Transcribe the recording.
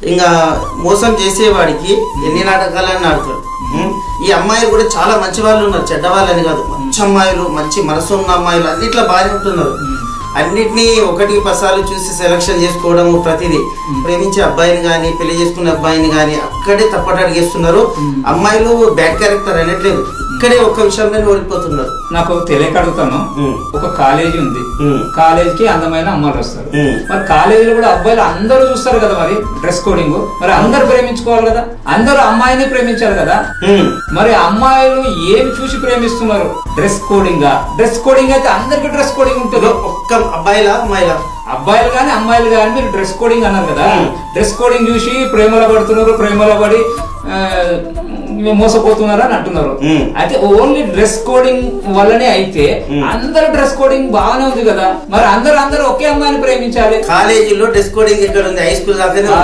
ఇంకా మోసం చేసేవాడికి ఎన్ని నాటకాలని ఆడతాడు. ఈ అమ్మాయిలు కూడా చాలా మంచి వాళ్ళు ఉన్నారు, చెడ్డ వాళ్ళని కాదు, మంచి అమ్మాయిలు, మంచి మనసు ఉన్న అమ్మాయిలు అన్నిట్లో బాగానే ఉంటున్నారు. అన్నిటినీ ఒకటికి పసాలు చూసి సెలక్షన్ చేసుకోవడము, ప్రతిదీ ప్రేమించే అబ్బాయిని కానీ పెళ్లి చేసుకునే అబ్బాయిని కానీ అక్కడే తప్పట అడిగేస్తున్నారు. అమ్మాయిలు బ్యాడ్ క్యారెక్టర్ అనట్లేదు, ఇక్కడే ఒక్క విషయంలో ఓడిపోతున్నారు. నాకు తెలియక అడుగుతాను, ఒక కాలేజీ ఉంది, కాలేజీకి అందమైన అమ్మాయిలు వస్తారు, మరి కాలేజీలో కూడా అబ్బాయిలు అందరూ చూస్తారు కదా, మరి డ్రెస్ కోడింగ్, మరి అందరు ప్రేమించుకోవాలి కదా, అందరూ అమ్మాయిని ప్రేమించాలి కదా, మరి అమ్మాయిలు ఏమి చూసి ప్రేమిస్తున్నారు? Dress coding. డ్రెస్ కోడింగ్ అయితే అందరికి డ్రెస్ కోడింగ్ ఉంటుంది. ఒక్క అబ్బాయిలా అమ్మాయిలా? అబ్బాయిలు కానీ అమ్మాయిలు కానీ మీరు డ్రెస్ కోడింగ్ అన్నారు కదా, డ్రెస్ కోడింగ్ చూసి ప్రేమలో పడుతున్నారు, ప్రేమలో పడి మోసపోతున్నారు అని అంటున్నారు. అయితే ఓన్లీ డ్రెస్ కోడింగ్ వల్లనే అయితే అందరు డ్రెస్ కోడింగ్ బాగానే ఉంది కదా, మరి అందరూ ఒకే అమ్మాయిని ప్రేమించాలి. కాలేజీలో డ్రెస్ కోడింగ్ ఎక్కడ ఉంది? హై స్కూల్ దాకా